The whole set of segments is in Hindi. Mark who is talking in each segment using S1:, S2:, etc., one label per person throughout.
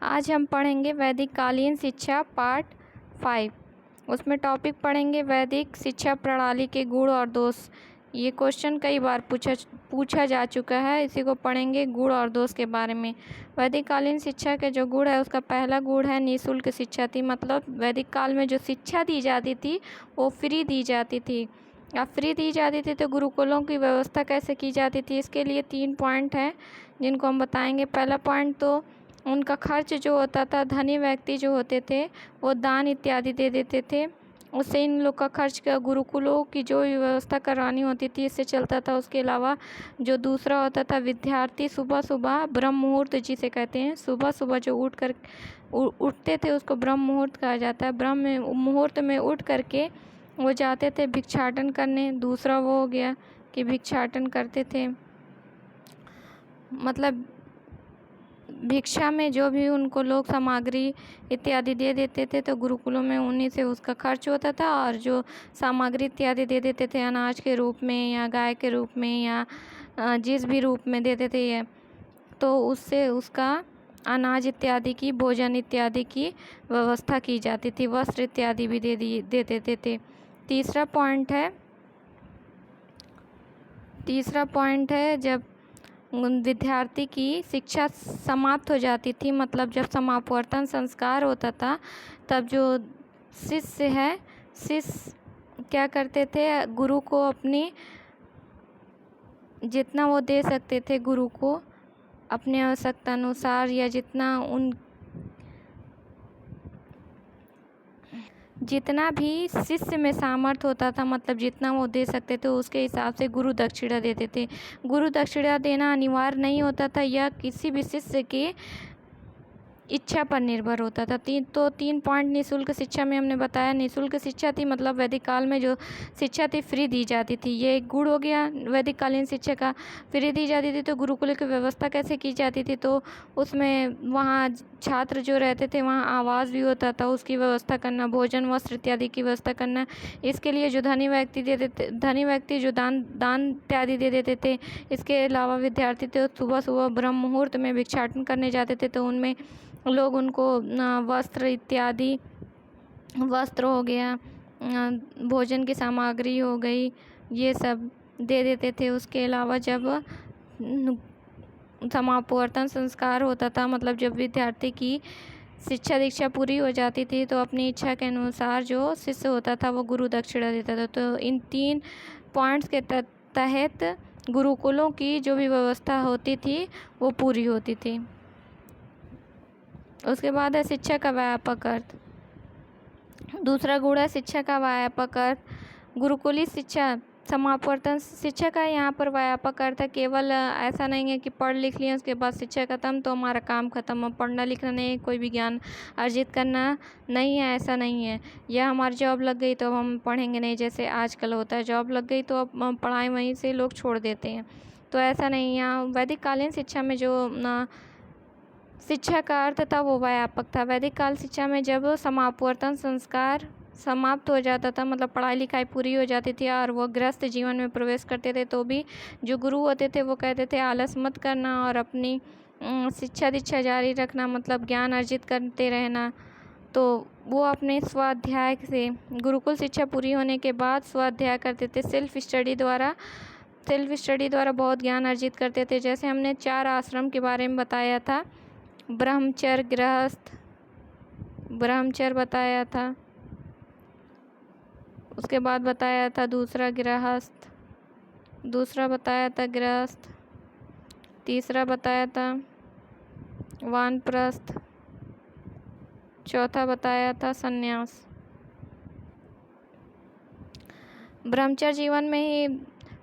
S1: आज हम पढ़ेंगे वैदिक कालीन शिक्षा पार्ट 5। उसमें टॉपिक पढ़ेंगे वैदिक शिक्षा प्रणाली के गुण और दोष। ये क्वेश्चन कई बार पूछा जा चुका है। इसी को पढ़ेंगे गुण और दोष के बारे में। वैदिक कालीन शिक्षा के जो गुण है, उसका पहला गुण है निःशुल्क शिक्षा थी। मतलब वैदिक काल में जो शिक्षा दी जाती थी वो फ्री दी जाती थी। अब फ्री दी जाती थी तो गुरुकुलों की व्यवस्था कैसे की जाती थी, इसके लिए 3 पॉइंट हैं जिनको हम बताएंगे। पहला पॉइंट तो उनका खर्च जो होता था, धनी व्यक्ति जो होते थे वो दान इत्यादि दे देते थे, उससे इन लोग का खर्च का गुरुकुलों की जो व्यवस्था करवानी होती थी इससे चलता था। उसके अलावा जो दूसरा होता था, विद्यार्थी सुबह सुबह ब्रह्म मुहूर्त जिसे कहते हैं, सुबह सुबह जो उठते थे उसको ब्रह्म मुहूर्त कहा जाता है। ब्रह्म मुहूर्त में उठ करके वो जाते थे भिक्षाटन करने। दूसरा वो हो गया कि भिक्षाटन करते थे, मतलब भिक्षा में जो भी उनको लोग सामग्री इत्यादि दे देते थे तो गुरुकुलों में उन्हीं से उसका खर्च होता था। और जो सामग्री इत्यादि दे देते थे अनाज के रूप में या गाय के रूप में या जिस भी रूप में देते थे ये, तो उससे उसका अनाज इत्यादि की, भोजन इत्यादि की व्यवस्था की जाती थी। वस्त्र इत्यादि भी दे देते थे। तीसरा पॉइंट है जब विद्यार्थी की शिक्षा समाप्त हो जाती थी, मतलब जब समापवर्तन संस्कार होता था, तब जो शिष्य क्या करते थे, गुरु को अपनी जितना वो दे सकते थे, गुरु को अपने आवश्यकता अनुसार या जितना भी शिष्य में सामर्थ्य होता था, मतलब जितना वो दे सकते थे उसके हिसाब से गुरु दक्षिणा देते थे। गुरु दक्षिणा देना अनिवार्य नहीं होता था, यह किसी भी शिष्य के इच्छा पर निर्भर होता था। 3 पॉइंट निःशुल्क शिक्षा में हमने बताया। निःशुल्क शिक्षा थी मतलब वैदिक काल में जो शिक्षा थी फ्री दी जाती थी। ये एक गुण हो गया वैदिक कालीन शिक्षा का, फ्री दी जाती थी। तो गुरुकुल की व्यवस्था कैसे की जाती थी, तो उसमें वहाँ छात्र जो रहते थे वहाँ आवास भी होता था, उसकी व्यवस्था करना, भोजन वस्त्र इत्यादि की व्यवस्था करना। इसके लिए जो धनी व्यक्ति जो दान इत्यादि दे देते थे। इसके अलावा विद्यार्थी थे सुबह सुबह ब्रह्म मुहूर्त में भिक्षाटन करने जाते थे, तो उनमें लोग उनको वस्त्र हो गया, भोजन की सामग्री हो गई, ये सब दे देते थे। उसके अलावा जब समापवर्तन संस्कार होता था, मतलब जब विद्यार्थी की शिक्षा दीक्षा पूरी हो जाती थी, तो अपनी इच्छा के अनुसार जो शिष्य होता था वो गुरु दक्षिणा देता था। तो इन 3 पॉइंट्स के तहत गुरुकुलों की जो भी व्यवस्था होती थी वो पूरी होती थी। उसके बाद है शिक्षा का व्यापक अर्थ। दूसरा गुण है शिक्षा का व्यापक अर्थ। गुरुकुली शिक्षा समापवर्तन शिक्षा का यहाँ पर व्यापक अर्थ है। केवल ऐसा नहीं है कि पढ़ लिख लिए उसके बाद शिक्षा खत्म तो हमारा काम खत्म। पढ़ना लिखना नहीं, कोई भी ज्ञान अर्जित करना नहीं है, ऐसा नहीं है। या हमारी जॉब लग गई तो अब हम पढ़ेंगे नहीं, जैसे आजकल होता है, जॉब लग गई तो अब पढ़ाई वहीं से लोग छोड़ देते हैं। तो ऐसा नहीं। यहाँ वैदिक कालीन शिक्षा में जो शिक्षा का अर्थ था वो व्यापक था। वैदिक काल शिक्षा में जब समापवर्तन संस्कार समाप्त हो जाता था, मतलब पढ़ाई लिखाई पूरी हो जाती थी और वो गृहस्थ जीवन में प्रवेश करते थे, तो भी जो गुरु होते थे वो कहते थे आलस मत करना और अपनी शिक्षा दीक्षा जारी रखना, मतलब ज्ञान अर्जित करते रहना। तो वो अपने स्वाध्याय से, गुरुकुल शिक्षा पूरी होने के बाद स्वाध्याय करते थे। सेल्फ स्टडी द्वारा बहुत ज्ञान अर्जित करते थे। जैसे हमने 4 आश्रम के बारे में बताया था, ब्रह्मचर्य बताया था, उसके बाद बताया था दूसरा बताया था गृहस्थ, तीसरा बताया था वानप्रस्थ, चौथा बताया था सन्यास। ब्रह्मचर्य जीवन में ही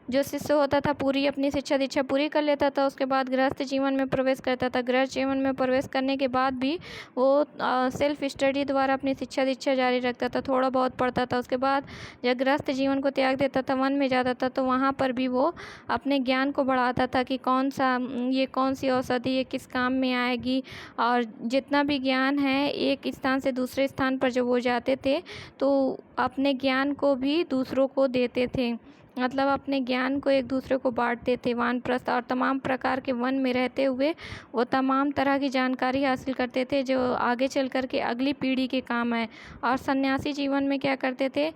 S1: जो शिष्य होता था पूरी अपनी शिक्षा दीक्षा पूरी कर लेता था, उसके बाद गृहस्थ जीवन में प्रवेश करता था। गृहस्थ जीवन में प्रवेश करने के बाद भी वो सेल्फ स्टडी द्वारा अपनी शिक्षा दीक्षा जारी रखता था, थोड़ा बहुत पढ़ता था। उसके बाद जब गृहस्थ जीवन को त्याग देता था, वन में जाता था, तो वहाँ पर भी वो अपने ज्ञान को बढ़ाता था कि कौन सी औषधि ये किस काम में आएगी। और जितना भी ज्ञान है, एक स्थान से दूसरे स्थान पर जब वो जाते थे तो अपने ज्ञान को भी दूसरों को देते थे। मतलब अपने ज्ञान को एक दूसरे को बांटते थे। वानप्रस्थ और तमाम प्रकार के वन में रहते हुए वो तमाम तरह की जानकारी हासिल करते थे जो आगे चल कर के अगली पीढ़ी के काम आए। और सन्यासी जीवन में क्या करते थे,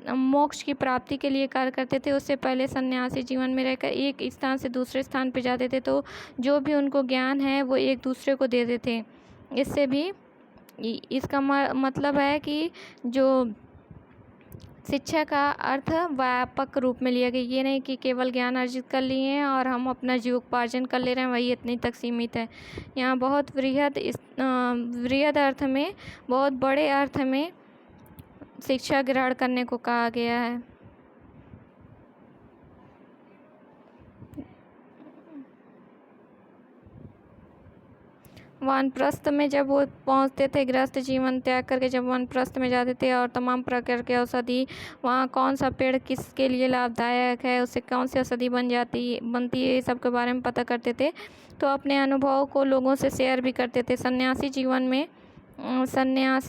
S1: मोक्ष की प्राप्ति के लिए कार्य करते थे। उससे पहले सन्यासी जीवन में रहकर एक स्थान से दूसरे स्थान पर जाते थे, तो जो भी उनको ज्ञान है वो एक दूसरे को देते थे। इससे भी इसका मतलब है कि जो शिक्षा का अर्थ व्यापक रूप में लिया गया, ये नहीं कि केवल ज्ञान अर्जित कर लिए हैं और हम अपना जीविकोपार्जन कर ले रहे हैं, वही इतनी तक सीमित है। यहाँ बहुत वृहद अर्थ में, बहुत बड़े अर्थ में शिक्षा ग्रहण करने को कहा गया है। वानप्रस्थ में जब वो पहुंचते थे, गृहस्थ जीवन त्याग करके जब वानप्रस्थ में जाते थे और तमाम प्रकार के औषधि, वहाँ कौन सा पेड़ किसके लिए लाभदायक है, उससे कौन सी औषधि बनती है, ये सब के बारे में पता करते थे। तो अपने अनुभव को लोगों से शेयर भी करते थे। सन्यासी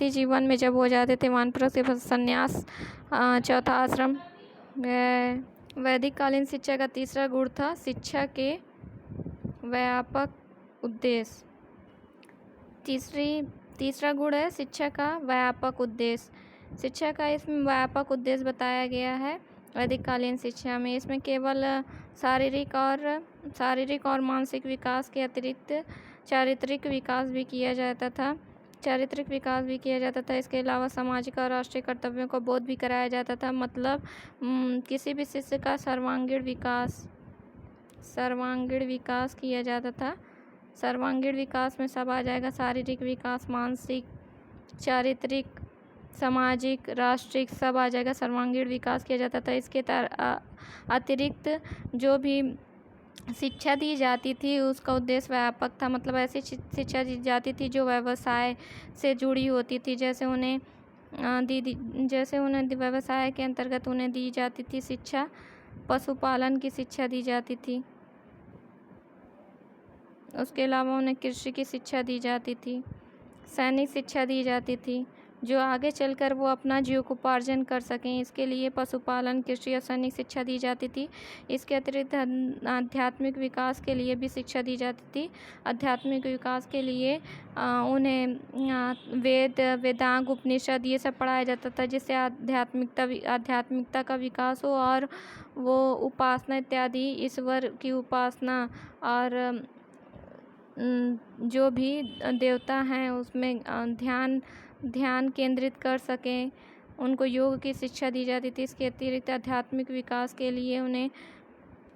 S1: जीवन में जब हो जाते थे वानप्रस्थ के संन्यास, चौथा आश्रम। वैदिक कालीन शिक्षा का तीसरा गुण था शिक्षा के व्यापक उद्देश्य। तीसरा गुण है शिक्षा का व्यापक उद्देश्य। शिक्षा का इसमें व्यापक उद्देश्य बताया गया है वैदिक कालीन शिक्षा में। इसमें केवल शारीरिक और मानसिक विकास के अतिरिक्त चारित्रिक विकास भी किया जाता था। इसके अलावा सामाजिक और राष्ट्रीय कर्तव्यों का बोध भी कराया जाता था। मतलब किसी भी शिष्य का सर्वांगीण विकास किया जाता था। सर्वांगीण विकास में सब आ जाएगा, शारीरिक विकास, मानसिक, चारित्रिक, सामाजिक, राष्ट्रिक, सब आ जाएगा। सर्वांगीण विकास किया जाता था। इसके अतिरिक्त जो भी शिक्षा दी जाती थी उसका उद्देश्य व्यापक था। मतलब ऐसी शिक्षा दी जाती थी जो व्यवसाय से जुड़ी होती थी। जैसे उन्हें व्यवसाय के अंतर्गत उन्हें दी जाती थी शिक्षा, पशुपालन की शिक्षा दी जाती थी। उसके अलावा उन्हें कृषि की शिक्षा दी जाती थी, सैनिक शिक्षा दी जाती थी, जो आगे चलकर वो अपना जीविकोपार्जन कर सकें। इसके लिए पशुपालन, कृषि और सैनिक शिक्षा दी जाती थी। इसके अतिरिक्त आध्यात्मिक विकास के लिए भी शिक्षा दी जाती थी। आध्यात्मिक विकास के लिए उन्हें वेदांग, उपनिषद ये सब पढ़ाया जाता था, जिससे आध्यात्मिकता का विकास हो और वो उपासना इत्यादि, ईश्वर की उपासना और जो भी देवता हैं उसमें ध्यान केंद्रित कर सकें। उनको योग की शिक्षा दी जाती थी। इसके अतिरिक्त आध्यात्मिक विकास के लिए उन्हें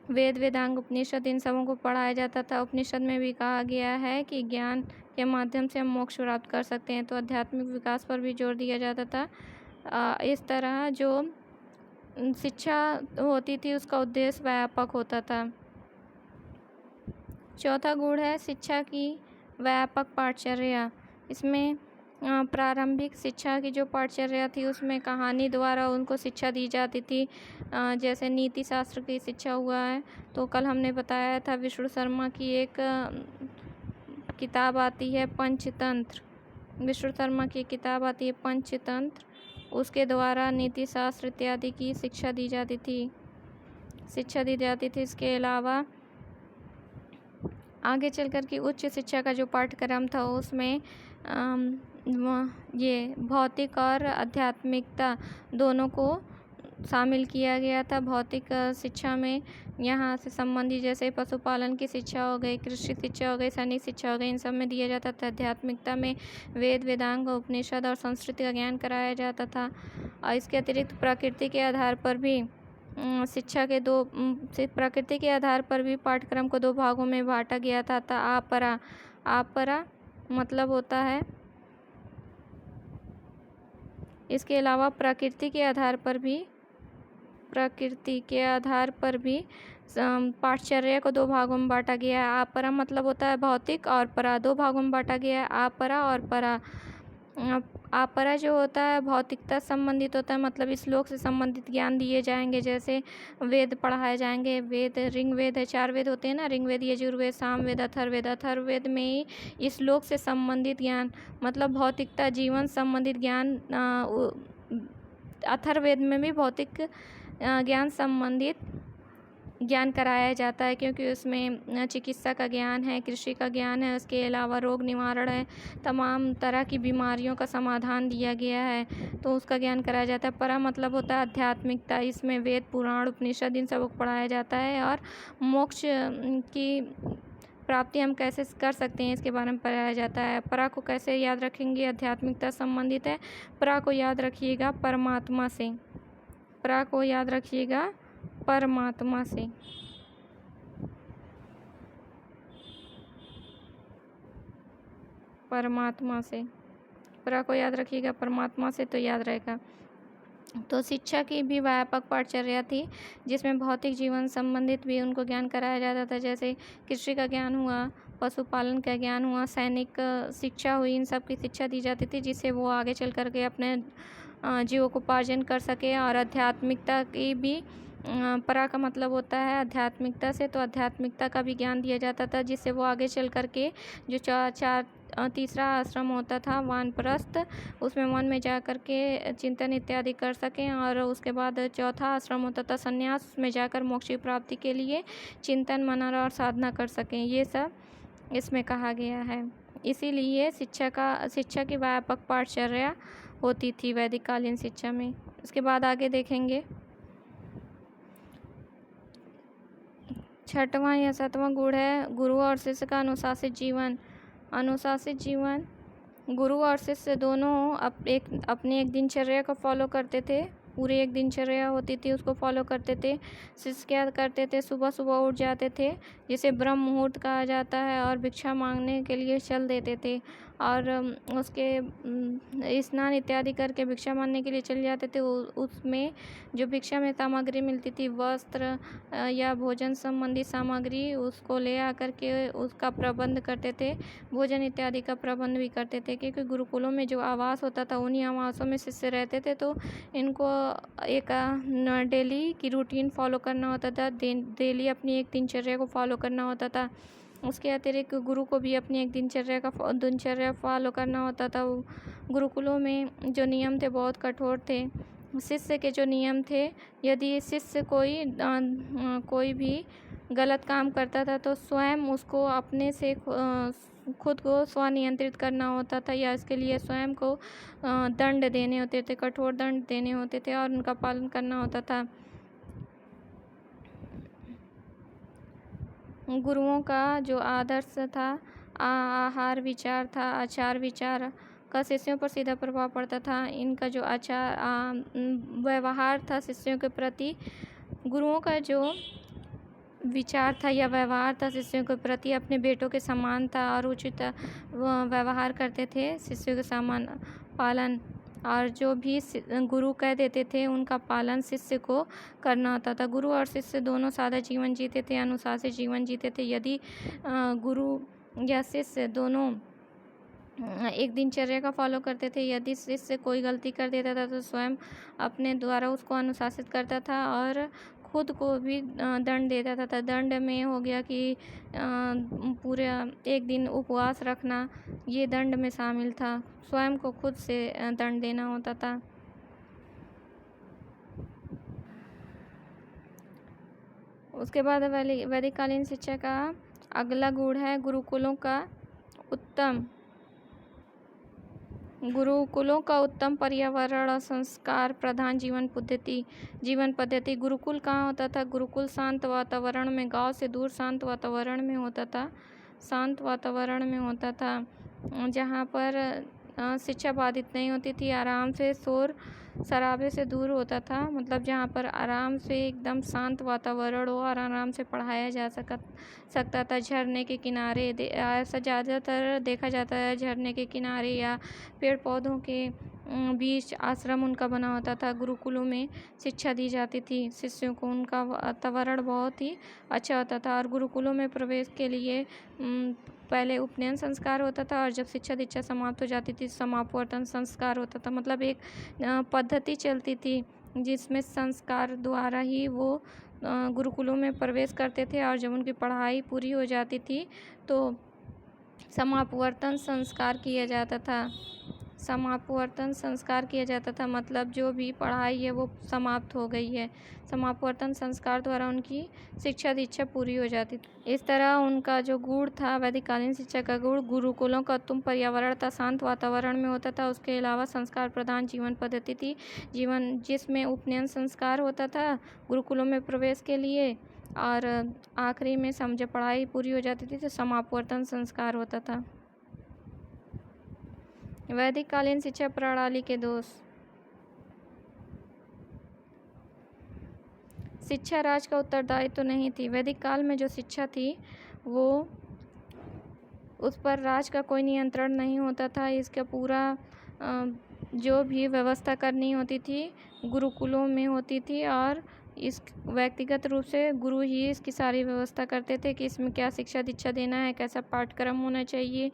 S1: वेदांग, उपनिषद इन सबों को पढ़ाया जाता था। उपनिषद में भी कहा गया है कि ज्ञान के माध्यम से हम मोक्ष प्राप्त कर सकते हैं, तो आध्यात्मिक विकास पर भी जोर दिया जाता था। इस तरह जो शिक्षा होती थी उसका उद्देश्य व्यापक होता था। चौथा गुण है शिक्षा की व्यापक पाठचर्या। इसमें प्रारंभिक शिक्षा की जो पाठचर्या थी उसमें कहानी द्वारा उनको शिक्षा दी जाती थी। जैसे नीति शास्त्र की शिक्षा हुआ है, तो कल हमने बताया था विष्णु शर्मा की एक किताब आती है पंचतंत्र। विष्णु शर्मा की किताब आती है पंचतंत्र, उसके द्वारा नीति शास्त्र इत्यादि की शिक्षा दी जाती थी। इसके अलावा आगे चलकर की उच्च शिक्षा का जो पाठ्यक्रम था उसमें ये भौतिक और आध्यात्मिकता दोनों को शामिल किया गया था। भौतिक शिक्षा में यहाँ से संबंधित जैसे पशुपालन की शिक्षा हो गई, कृषि शिक्षा हो गई, सैनिक शिक्षा हो गई, इन सब में दिया जाता था। आध्यात्मिकता में वेदांग, उपनिषद और संस्कृति का ज्ञान कराया जाता था। और इसके अतिरिक्त प्रकृति के आधार पर भी प्रकृति के आधार पर भी पाठ्यक्रम को 2 भागों में बांटा गया था। आपरा मतलब होता है। इसके अलावा प्रकृति के आधार पर भी पाठचर्या को 2 भागों में बांटा गया है। आपरा मतलब होता है भौतिक, और परा 2 भागों में बांटा गया है, आपरा और परा। आपरा जो होता है भौतिकता संबंधित होता है, मतलब इस लोक से संबंधित ज्ञान दिए जाएंगे। जैसे वेद पढ़ाए जाएंगे, ऋग्वेद है, 4 वेद होते हैं ना, ऋग्वेद, यजुर्वेद, सामवेद, अथर्ववेद। अथर्ववेद में ही इस लोक से संबंधित ज्ञान, मतलब भौतिकता, जीवन संबंधित ज्ञान। अथर्ववेद में भी भौतिक ज्ञान संबंधित ज्ञान कराया जाता है, क्योंकि उसमें चिकित्सा का ज्ञान है, कृषि का ज्ञान है, उसके अलावा रोग निवारण है, तमाम तरह की बीमारियों का समाधान दिया गया है, तो उसका ज्ञान कराया जाता है। परा मतलब होता है आध्यात्मिकता, इसमें वेद, पुराण, उपनिषद इन सबको पढ़ाया जाता है, और मोक्ष की प्राप्ति हम कैसे कर सकते हैं इसके बारे में पढ़ाया जाता है। परा को कैसे याद रखेंगे? आध्यात्मिकता संबंधित है। परा को याद रखिएगा परमात्मा से, परा को याद रखिएगा परमात्मा से। परमात्मा से परा को याद रखिएगा परमात्मा से, तो याद रहेगा। तो शिक्षा की भी व्यापक पाठचर्या थी, जिसमें भौतिक जीवन संबंधित भी उनको ज्ञान कराया जाता था, जैसे कृषि का ज्ञान हुआ, पशुपालन का ज्ञान हुआ, सैनिक शिक्षा हुई, इन सब की शिक्षा दी जाती थी, जिससे वो आगे चल कर के अपने जीवकोपार्जन कर सके। और आध्यात्मिकता की भी परा का मतलब होता है आध्यात्मिकता से, तो आध्यात्मिकता का भी ज्ञान दिया जाता था, जिससे वो आगे चल कर के जो तीसरा आश्रम होता था वानप्रस्थ, उसमें वन में जा कर के चिंतन इत्यादि कर सकें। और उसके बाद चौथा आश्रम होता था संन्यास, उसमें जाकर मोक्ष की प्राप्ति के लिए चिंतन, मनन और साधना कर सकें। ये सब इसमें कहा गया है। इसीलिए शिक्षा की व्यापक पाठचर्या होती थी वैदिक कालीन शिक्षा में। उसके बाद आगे देखेंगे 6वां या 7वां गुण है गुरु और शिष्य का अनुशासित जीवन। अनुशासित जीवन, गुरु और शिष्य दोनों अपनी एक दिनचर्या को फॉलो करते थे। पूरी एक दिनचर्या होती थी, उसको फॉलो करते थे। शिष्य क्या करते थे? सुबह सुबह उठ जाते थे, जिसे ब्रह्म मुहूर्त कहा जाता है, और भिक्षा मांगने के लिए चल देते थे। और उसके स्नान इत्यादि करके भिक्षा मांगने के लिए चले जाते थे। उसमें जो भिक्षा में सामग्री मिलती थी, वस्त्र या भोजन संबंधी सामग्री, उसको ले आकर के उसका प्रबंध करते थे। भोजन इत्यादि का प्रबंध भी करते थे, क्योंकि गुरुकुलों में जो आवास होता था, उन्हीं आवासों में शिष्य रहते थे, तो इनको एक डेली की रूटीन फॉलो करना होता था। डेली अपनी एक दिनचर्या को फॉलो करना होता था। उसके अतिरिक्त गुरु को भी अपनी एक दिनचर्या फॉलो करना होता था। गुरुकुलों में जो नियम थे बहुत कठोर थे। शिष्य के जो नियम थे, यदि शिष्य कोई भी गलत काम करता था, तो स्वयं उसको अपने से खुद को स्वनियंत्रित करना होता था, या इसके लिए स्वयं को दंड देने होते थे, कठोर दंड देने होते थे, और उनका पालन करना होता था। गुरुओं का जो आदर्श था, आहार विचार था, आचार विचार का शिष्यों पर सीधा प्रभाव पड़ता था। इनका जो व्यवहार था शिष्यों के प्रति, गुरुओं का जो विचार था या व्यवहार था शिष्यों के प्रति, अपने बेटों के समान था, और उचित व्यवहार करते थे, शिष्यों के समान पालन, और जो भी गुरु कह देते थे उनका पालन शिष्य को करना होता था। गुरु और शिष्य दोनों सादा जीवन जीते थे, अनुशासित जीवन जीते थे। यदि गुरु या शिष्य दोनों एक दिनचर्या का फॉलो करते थे, यदि शिष्य कोई गलती कर देता था, तो स्वयं अपने द्वारा उसको अनुशासित करता था, और खुद को भी दंड देता था। दंड में हो गया कि पूरे एक दिन उपवास रखना, ये दंड में शामिल था। स्वयं को खुद से दंड देना होता था। उसके बाद वैदिक कालीन शिक्षा का अगला गुण है गुरुकुलों का उत्तम पर्यावरण और संस्कार प्रधान जीवन पद्धति। गुरुकुल कहाँ होता था? गुरुकुल शांत वातावरण में, गांव से दूर शांत वातावरण में होता था, जहाँ पर शिक्षा बाधित नहीं होती थी, आराम से शोर शराबे से दूर होता था। मतलब जहाँ पर आराम से एकदम शांत वातावरण हो और आराम से पढ़ाया जा सकता था। झरने के किनारे ऐसा ज़्यादातर देखा जाता है, झरने के किनारे या पेड़ पौधों के बीच आश्रम उनका बना होता था। गुरुकुलों में शिक्षा दी जाती थी शिष्यों को, उनका वातावरण बहुत ही अच्छा होता था। और गुरुकुलों में प्रवेश के लिए पहले उपनयन संस्कार होता था, और जब शिक्षा दीक्षा समाप्त हो जाती थी समापवर्तन संस्कार होता था। मतलब एक पद्धति चलती थी जिसमें संस्कार द्वारा ही वो गुरुकुलों में प्रवेश करते थे, और जब उनकी पढ़ाई पूरी हो जाती थी तो समापवर्तन संस्कार किया जाता था। समापवर्तन संस्कार किया जाता था, मतलब जो भी पढ़ाई है वो समाप्त हो गई है, समापवर्तन संस्कार द्वारा उनकी शिक्षा दीक्षा पूरी हो जाती थी। इस तरह उनका जो गुण था, वैदिक कालीन शिक्षा का गुण गुरुकुलों का उत्तम पर्यावरण था, शांत वातावरण में होता था। उसके अलावा संस्कार प्रधान जीवन पद्धति थी, जीवन जिसमें उपनयन संस्कार होता था गुरुकुलों में प्रवेश के लिए, और आखिरी में जब पढ़ाई पूरी हो जाती थी तो समापवर्तन संस्कार होता था। वैदिक कालीन शिक्षा प्रणाली के दोष। शिक्षा राज का उत्तरदायित्व तो नहीं थी। वैदिक काल में जो शिक्षा थी वो उस पर राज का कोई नियंत्रण नहीं होता था। इसका पूरा जो भी व्यवस्था करनी होती थी गुरुकुलों में होती थी, और इस व्यक्तिगत रूप से गुरु ही इसकी सारी व्यवस्था करते थे कि इसमें क्या शिक्षा दीक्षा देना है, कैसा पाठ्यक्रम होना चाहिए,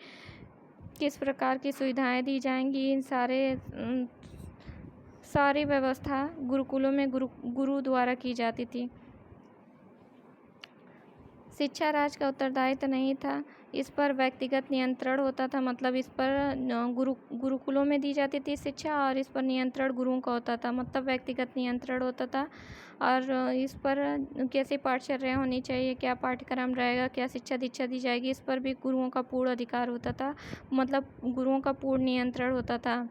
S1: किस प्रकार की सुविधाएं दी जाएंगी। इन सारी व्यवस्था गुरुकुलों में गुरु द्वारा की जाती थी। शिक्षा राज का उत्तरदायित्व नहीं था, इस पर व्यक्तिगत नियंत्रण होता था, मतलब इस पर गुरुकुलों में दी जाती थी शिक्षा और इस पर नियंत्रण गुरुओं का होता था, मतलब व्यक्तिगत नियंत्रण होता था। और इस पर कैसी पाठचर्या होनी चाहिए, क्या पाठ्यक्रम रहेगा, क्या शिक्षा दीक्षा दी जाएगी, इस पर भी गुरुओं का पूर्ण अधिकार होता था, मतलब गुरुओं का पूर्ण नियंत्रण होता था।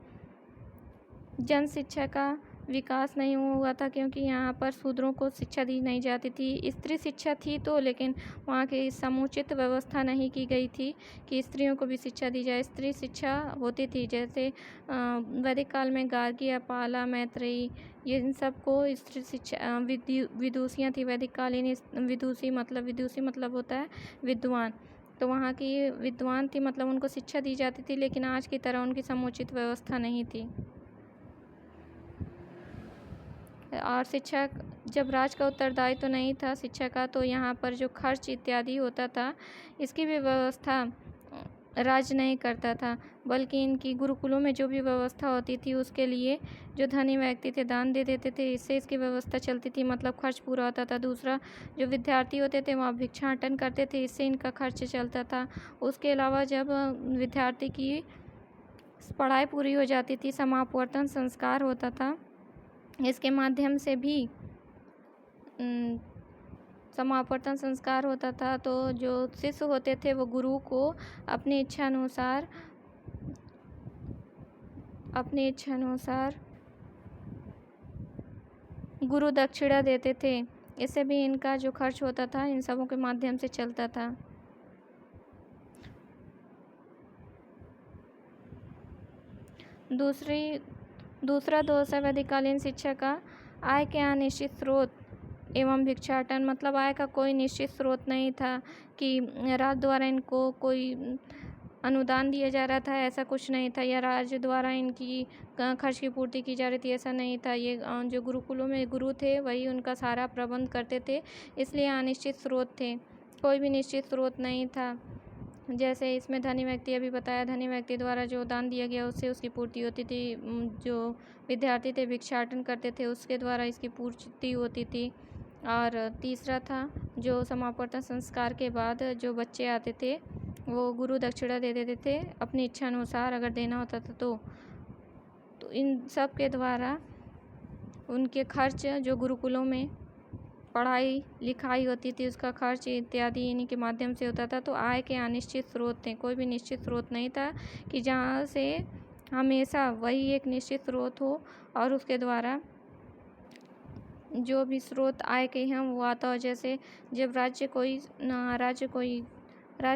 S1: जन शिक्षा का विकास नहीं हुआ था क्योंकि यहाँ पर शूद्रों को शिक्षा दी नहीं जाती थी। स्त्री शिक्षा थी तो, लेकिन वहाँ की समुचित व्यवस्था नहीं की गई थी कि स्त्रियों को भी शिक्षा दी जाए। स्त्री शिक्षा होती थी, जैसे वैदिक काल में गार्गी, पाला, मैत्रेयी, ये इन सब को स्त्री शिक्षा विदुषियाँ थी। वैदिक कालीन विदुषी मतलब होता है विद्वान, तो वहाँ की विद्वान थी, मतलब उनको शिक्षा दी जाती थी, लेकिन आज की तरह उनकी समुचित व्यवस्था नहीं थी। और शिक्षा जब राज का उत्तरदायित्व तो नहीं था शिक्षा का, तो यहाँ पर जो खर्च इत्यादि होता था इसकी भी व्यवस्था राज नहीं करता था, बल्कि इनकी गुरुकुलों में जो भी व्यवस्था होती थी उसके लिए जो धनी व्यक्ति थे दान दे देते थे, इससे इसकी व्यवस्था चलती थी, मतलब खर्च पूरा होता था। दूसरा, जो विद्यार्थी होते थे वहाँ भिक्षाटन करते थे, इससे इनका खर्च चलता था। उसके अलावा जब विद्यार्थी की पढ़ाई पूरी हो जाती थी समापवर्तन संस्कार होता था, इसके माध्यम से भी समापवर्तन संस्कार होता था। तो जो शिष्य होते थे वो गुरु को अपनी इच्छा अनुसार गुरु दक्षिणा देते थे, इससे भी इनका जो खर्च होता था इन सबों के माध्यम से चलता था। दूसरा दोष है वैदिककालीन शिक्षा का आय के अनिश्चित स्रोत एवं भिक्षाटन, मतलब आय का कोई निश्चित स्रोत नहीं था कि राज्य द्वारा इनको कोई अनुदान दिया जा रहा था, ऐसा कुछ नहीं था, या राज्य द्वारा इनकी खर्च की पूर्ति की जा रही थी, ऐसा नहीं था। ये जो गुरुकुलों में गुरु थे वही उनका सारा प्रबंध करते थे, इसलिए अनिश्चित स्रोत थे, कोई भी निश्चित स्रोत नहीं था। जैसे इसमें धनी व्यक्ति, अभी बताया, धनी व्यक्ति द्वारा जो दान दिया गया उससे उसकी पूर्ति होती थी, जो विद्यार्थी थे भिक्षाटन करते थे उसके द्वारा इसकी पूर्ति होती थी। और तीसरा था जो समापवर्तन संस्कार के बाद जो बच्चे आते थे वो गुरु दक्षिणा दे देते थे अपनी इच्छा अनुसार, अगर देना होता था तो इन सब के द्वारा उनके खर्च, जो गुरुकुलों में पढ़ाई लिखाई होती थी उसका खर्च इत्यादि इन्हीं के माध्यम से होता था। तो आय के अनिश्चित स्रोत थे, कोई भी निश्चित स्रोत नहीं था कि जहाँ से हमेशा वही एक निश्चित स्रोत हो और उसके द्वारा जो भी स्रोत आय के हैं वो आता हो। जैसे जब राज्य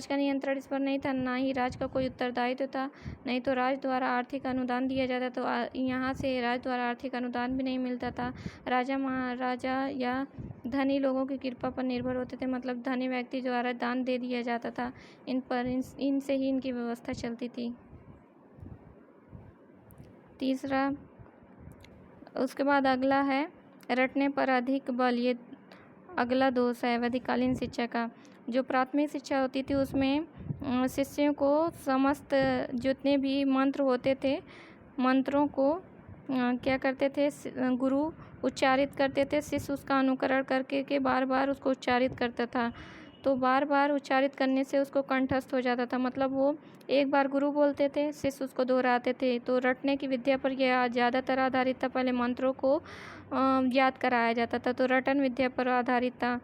S1: का नियंत्रण इस पर नहीं था, ना ही राज्य का कोई उत्तरदायित्व था, नहीं तो राज्य द्वारा आर्थिक अनुदान दिया जाता, तो यहाँ से राज्य द्वारा आर्थिक अनुदान भी नहीं मिलता था। राजा महाराजा या धनी लोगों की कृपा पर निर्भर होते थे, मतलब धनी व्यक्ति द्वारा दान दे दिया जाता था, इनसे ही इनकी व्यवस्था चलती थी। तीसरा, उसके बाद अगला है रटने पर अधिक बल, ये अगला दोष है वैदिककालीन शिक्षा का। जो प्राथमिक शिक्षा होती थी उसमें शिष्यों को समस्त जितने भी मंत्र होते थे, मंत्रों को क्या करते थे, गुरु उच्चारित करते थे, शिष्य उसका अनुकरण करके बार बार उसको उच्चारित करता था। तो बार बार उच्चारित करने से उसको कंठस्थ हो जाता था। मतलब वो एक बार गुरु बोलते थे, शिष्य उसको दोहराते थे। तो रटने की विद्या पर यह ज़्यादातर आधारित था। पहले मंत्रों को याद कराया जाता था, तो रटन विद्या पर आधारित था।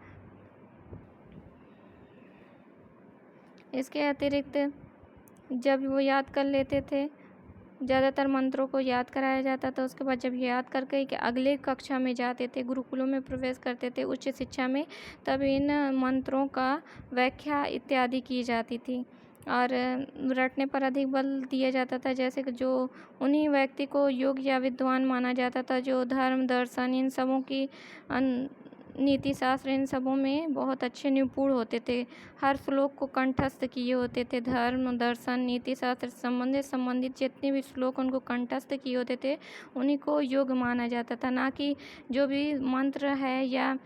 S1: इसके अतिरिक्त जब वो याद कर लेते थे, ज़्यादातर मंत्रों को याद कराया जाता था। उसके बाद जब याद करके कि अगले कक्षा में जाते थे, गुरुकुलों में प्रवेश करते थे उच्च शिक्षा में, तब इन मंत्रों का व्याख्या इत्यादि की जाती थी और रटने पर अधिक बल दिया जाता था। जैसे कि जो उन्हीं व्यक्ति को योग्य या विद्वान माना जाता था जो धर्म, दर्शन, इन सबों की नीति शास्त्र, इन सबों में बहुत अच्छे निपुण होते थे। हर श्लोक को कंठस्थ किए होते थे। धर्म, दर्शन, नीति शास्त्र संबंधित जितने भी श्लोक उनको कंठस्थ किए होते थे, उन्हीं को योग्य माना जाता था। ना कि जो भी मंत्र है या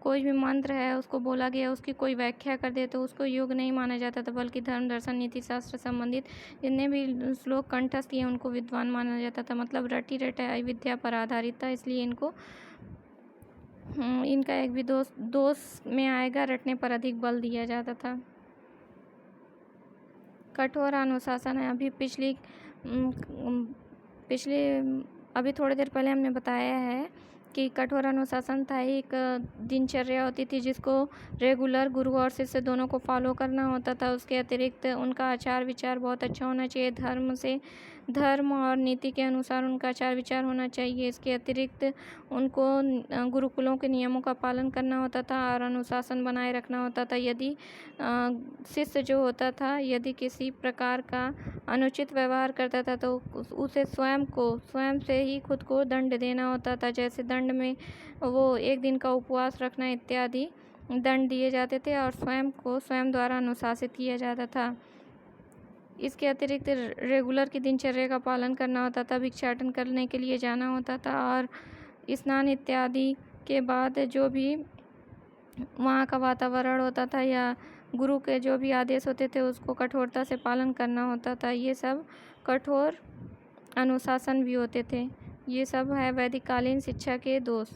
S1: कोई भी मंत्र है उसको बोला गया उसकी कोई व्याख्या कर दे तो उसको योग्य नहीं माना जाता था, बल्कि धर्म, दर्शन, नीति शास्त्र संबंधित जितने भी श्लोक कंठस्थ किए उनको विद्वान माना जाता था। मतलब रटी रटाई विद्या पर आधारित था, इसलिए इनका एक भी दोष में आएगा, रटने पर अधिक बल दिया जाता था। कठोर अनुशासन है। अभी थोड़ी देर पहले हमने बताया है कि कठोर अनुशासन था एक दिनचर्या होती थी जिसको रेगुलर गुरु और शिष्य दोनों को फॉलो करना होता था। उसके अतिरिक्त उनका आचार विचार बहुत अच्छा होना चाहिए। धर्म और नीति के अनुसार उनका आचार विचार होना चाहिए। इसके अतिरिक्त उनको गुरुकुलों के नियमों का पालन करना होता था और अनुशासन बनाए रखना होता था। यदि शिष्य जो होता था यदि किसी प्रकार का अनुचित व्यवहार करता था तो उसे स्वयं से ही खुद को दंड देना होता था। जैसे दंड में वो एक दिन का उपवास रखना इत्यादि दंड दिए जाते थे और स्वयं द्वारा अनुशासित किया जाता था। इसके अतिरिक्त रेगुलर की दिनचर्या का पालन करना होता था। भिक्षाटन करने के लिए जाना होता था और स्नान इत्यादि के बाद जो भी वहाँ का वातावरण होता था या गुरु के जो भी आदेश होते थे उसको कठोरता से पालन करना होता था। ये सब कठोर अनुशासन भी होते थे। ये सब है वैदिक कालीन शिक्षा के दोष।